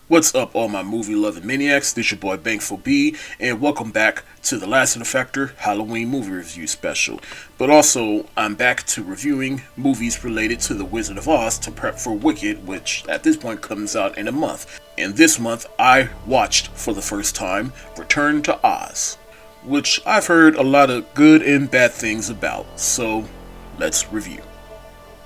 What's up, all my movie-loving maniacs? This your boy Bankful B, and welcome back to the Lassiter Halloween movie review special. But also, I'm back to reviewing movies related to The Wizard of Oz to prep for Wicked, which at this point comes out in a month. And this month, I watched for the first time Return to Oz, which I've heard a lot of good and bad things about. So, let's review.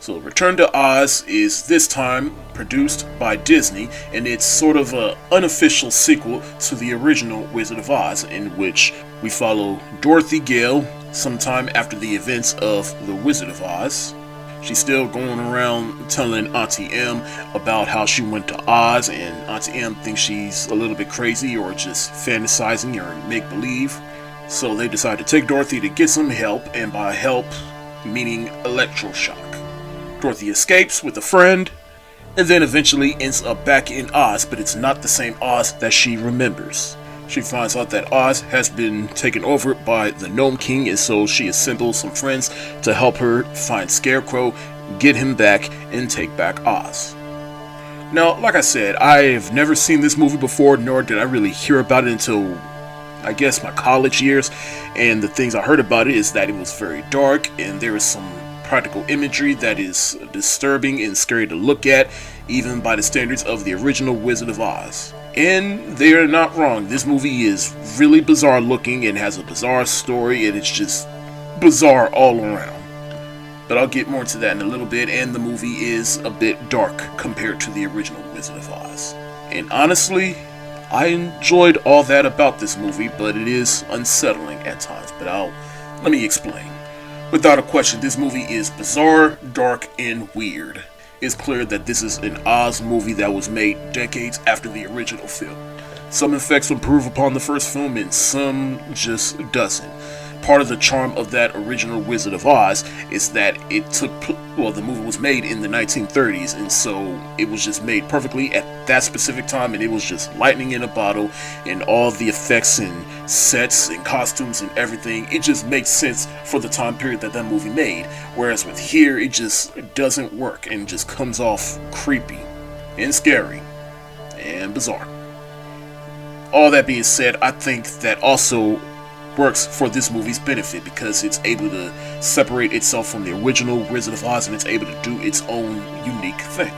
So Return to Oz is this time produced by Disney, and it's sort of an unofficial sequel to the original Wizard of Oz, in which we follow Dorothy Gale sometime after the events of the Wizard of Oz. She's still going around telling Auntie M about how she went to Oz, and Auntie M thinks she's a little bit crazy or just fantasizing or make-believe. So they decide to take Dorothy to get some help, and by help, meaning electroshock. Dorothy escapes with a friend, and then eventually ends up back in Oz, but it's not the same Oz that she remembers. She finds out that Oz has been taken over by the Gnome King, and so she assembles some friends to help her find Scarecrow, get him back, and take back Oz. Now, like I said, I've never seen this movie before, nor did I really hear about it until, I guess, my college years, and the things I heard about it is that it was very dark, and there was some practical imagery that is disturbing and scary to look at, even by the standards of the original Wizard of Oz. And they are not wrong. This movie is really bizarre looking and has a bizarre story, and it's just bizarre all around. But I'll get more into that in a little bit, and the movie is a bit dark compared to the original Wizard of Oz. And honestly, I enjoyed all that about this movie, but it is unsettling at times. But let me explain. Without a question, this movie is bizarre, dark, and weird. It's clear that this is an Oz movie that was made decades after the original film. Some effects improve upon the first film and some just doesn't. Part of the charm of that original Wizard of Oz is that the movie was made in the 1930s, and so it was just made perfectly at that specific time, and it was just lightning in a bottle, and all the effects and sets and costumes and everything, it just makes sense for the time period that movie made. Whereas with here, it just doesn't work and just comes off creepy and scary and bizarre. All that being said, I think that also works for this movie's benefit because it's able to separate itself from the original Wizard of Oz and it's able to do its own unique thing.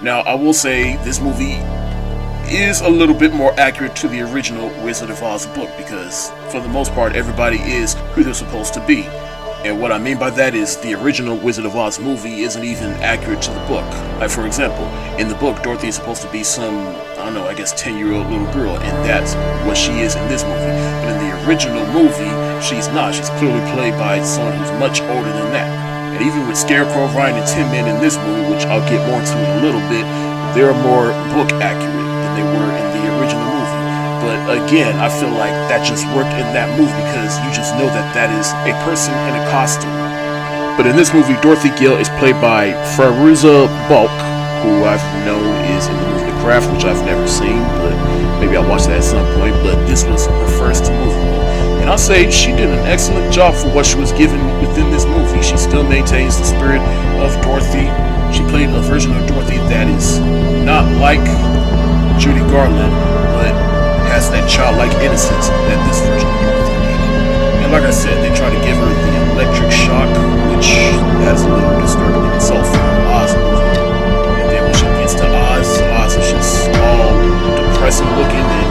Now, I will say this movie is a little bit more accurate to the original Wizard of Oz book because for the most part everybody is who they're supposed to be. And what I mean by that is the original Wizard of Oz movie isn't even accurate to the book. Like, for example, in the book, Dorothy is supposed to be some, 10-year-old little girl, and that's what she is in this movie. But in the original movie, she's not. She's clearly played by someone who's much older than that. And even with Scarecrow, Ryan, and Tin Man in this movie, which I'll get more into in a little bit, they're more book accurate than they were in the original movie. But again, I feel like that just worked in that movie because you just know that that is a person in a costume. But in this movie, Dorothy Gale is played by Fairuza Balk, who I've known is in the movie The Craft, which I've never seen, but maybe I'll watch that at some point. But this was her first movie role. And I'll say she did an excellent job for what she was given within this movie. She still maintains the spirit of Dorothy. She played a version of Dorothy that is not like Judy Garland, but has that childlike innocence that this version of Dorothy needed. And like I said, they try to give her the electric shock, which that's a little disturbing in itself for Oz movie. And then when she gets to Oz is just all depressing looking, and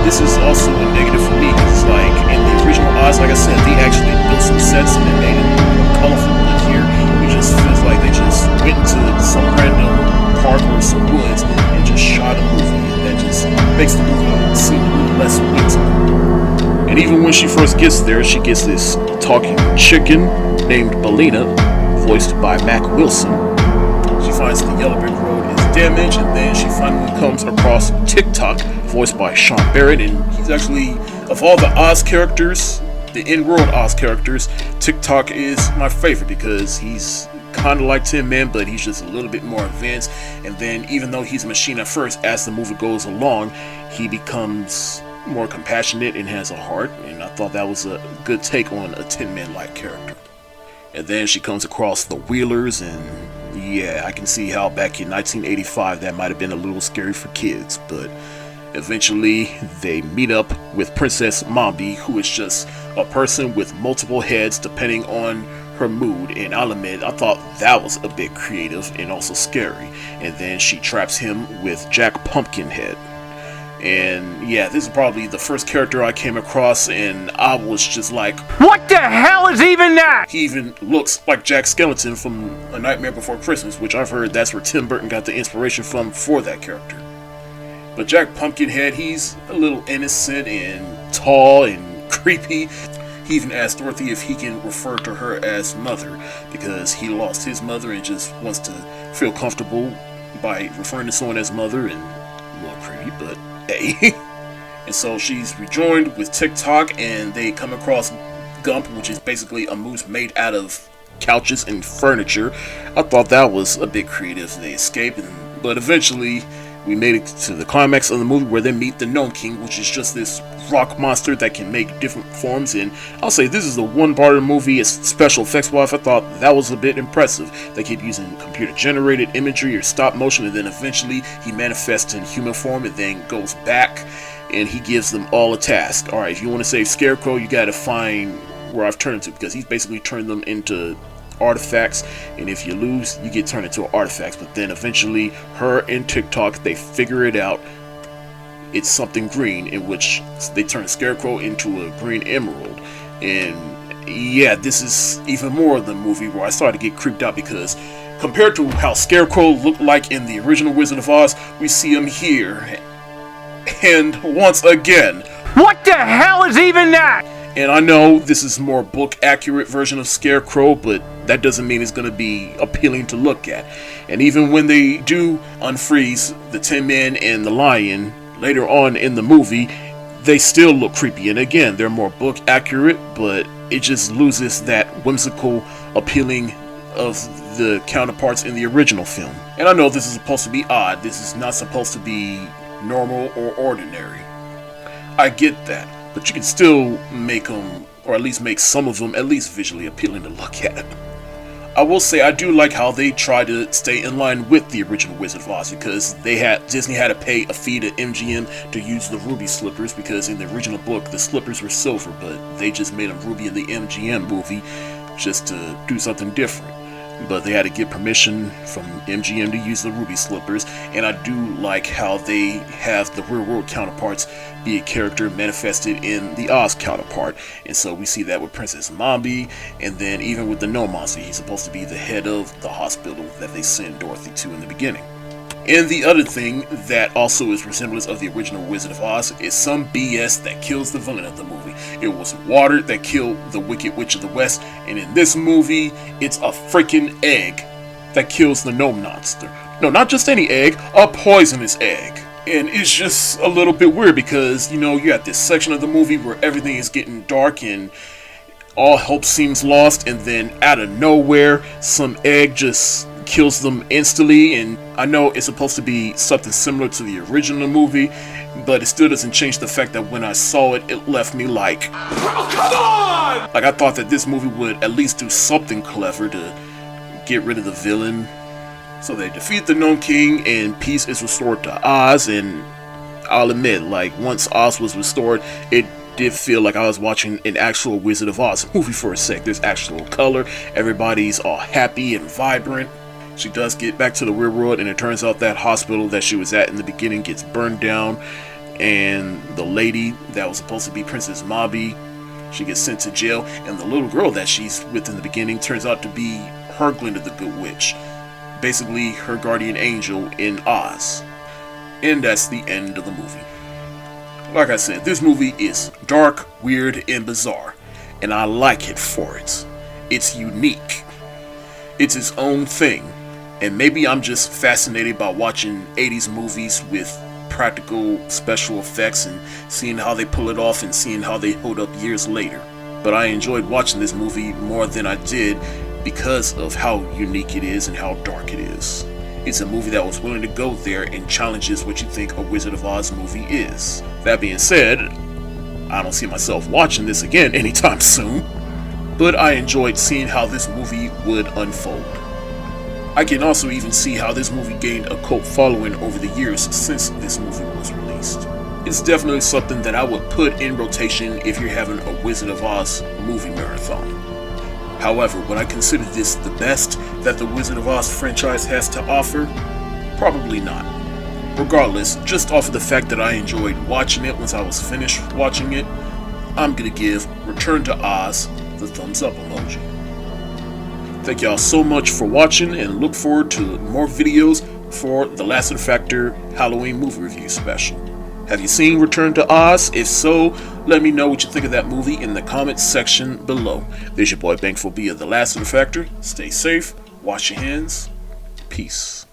this is also a negative for me because it's like in the original Oz, like I said, they actually built some sets and they made it more colorful. But here, it just feels like they just went into some random park or some woods and just shot a movie, and that just makes the movie seem a little less weighty. And even when she first gets there, she gets this talking chicken named Belina, voiced by Mac Wilson. She finds the yellow brick road is damaged, and then she finally comes across Tik Tok, voiced by Sean Barrett, and he's actually, of all the Oz characters, the in-world Oz characters, Tik Tok is my favorite because he's kind of like Tin Man, but he's just a little bit more advanced. And then even though he's a machine at first, as the movie goes along, he becomes more compassionate and has a heart, and I thought that was a good take on a Tin Man-like character. And then she comes across the Wheelers, and yeah, I can see how back in 1985 that might have been a little scary for kids, but eventually they meet up with Princess Mombi, who is just a person with multiple heads depending on her mood, and I'll admit I thought that was a bit creative and also scary. And then she traps him with Jack Pumpkinhead. And yeah, this is probably the first character I came across, and I was just like, what the hell is even that? He even looks like Jack Skellington from A Nightmare Before Christmas, which I've heard that's where Tim Burton got the inspiration from for that character. But Jack Pumpkinhead, he's a little innocent and tall and creepy. He even asked Dorothy if he can refer to her as Mother, because he lost his mother and just wants to feel comfortable by referring to someone as Mother, and a little creepy, but hey. And so she's rejoined with Tik Tok, and they come across Gump, which is basically a moose made out of couches and furniture. I thought that was a bit creative. They escape, but eventually we made it to the climax of the movie where they meet the Gnome King, which is just this rock monster that can make different forms. And I'll say this is the one part of the movie, it's special effects wise, I thought that was a bit impressive. They keep using computer generated imagery or stop motion, and then eventually he manifests in human form and then goes back and he gives them all a task. Alright, if you want to save Scarecrow, you gotta find where I've turned him to, because he's basically turned them into artifacts, and if you lose, you get turned into artifacts. But then eventually her and Tik Tok, they figure it out. It's something green, in which they turn Scarecrow into a green emerald. And yeah, this is even more of the movie where I started to get creeped out, because compared to how Scarecrow looked like in the original Wizard of Oz, we see him here, and once again, what the hell is even that? And I know this is more book accurate version of Scarecrow, but that doesn't mean it's going to be appealing to look at. And even when they do unfreeze the Tin Man and the Lion later on in the movie, they still look creepy. And again, they're more book accurate, but it just loses that whimsical appealing of the counterparts in the original film. And I know this is supposed to be odd. This is not supposed to be normal or ordinary. I get that. But you can still make them, or at least make some of them, at least visually appealing to look at. I will say I do like how they try to stay in line with the original Wizard of Oz, because Disney had to pay a fee to MGM to use the ruby slippers, because in the original book the slippers were silver, but they just made them ruby in the MGM movie just to do something different. But they had to get permission from MGM to use the ruby slippers, and I do like how they have the real world counterparts be a character manifested in the Oz counterpart. And so we see that with Princess Mombi, and then even with the Gnome Monster, he's supposed to be the head of the hospital that they send Dorothy to in the beginning. And the other thing that also is resemblance of the original Wizard of Oz is some BS that kills the villain of the movie. It was water that killed the Wicked Witch of the West, and in this movie, it's a freaking egg that kills the Gnome Monster. No, not just any egg, a poisonous egg. And it's just a little bit weird because, you know, you got this section of the movie where everything is getting dark and all hope seems lost, and then out of nowhere, some egg just kills them instantly. And I know it's supposed to be something similar to the original movie, but it still doesn't change the fact that when I saw it, it left me like, oh, come on! Like, I thought that this movie would at least do something clever to get rid of the villain. So they defeat the Gnome King and peace is restored to Oz. And I'll admit, like, once Oz was restored, it did feel like I was watching an actual Wizard of Oz movie for a sec. There's actual color, everybody's all happy and vibrant. She does get back to the real world, and it turns out that hospital that she was at in the beginning gets burned down, and the lady that was supposed to be Princess Mombi, she gets sent to jail, and the little girl that she's with in the beginning turns out to be her Glinda the Good Witch, basically her guardian angel in Oz. And that's the end of the movie. Like I said, this movie is dark, weird, and bizarre, and I like it for it. It's unique. It's its own thing. And maybe I'm just fascinated by watching 80s movies with practical special effects and seeing how they pull it off and seeing how they hold up years later. But I enjoyed watching this movie more than I did because of how unique it is and how dark it is. It's a movie that was willing to go there and challenges what you think a Wizard of Oz movie is. That being said, I don't see myself watching this again anytime soon, but I enjoyed seeing how this movie would unfold. I can also even see how this movie gained a cult following over the years since this movie was released. It's definitely something that I would put in rotation if you're having a Wizard of Oz movie marathon. However, would I consider this the best that the Wizard of Oz franchise has to offer? Probably not. Regardless, just off of the fact that I enjoyed watching it once I was finished watching it, I'm gonna give Return to Oz the thumbs up emoji. Thank y'all so much for watching and look forward to more videos for the Lassiter Factor Halloween movie review special. Have you seen Return to Oz? If so, let me know what you think of that movie in the comments section below. This your boy Bankful B of the Lassiter Factor. Stay safe, wash your hands, peace.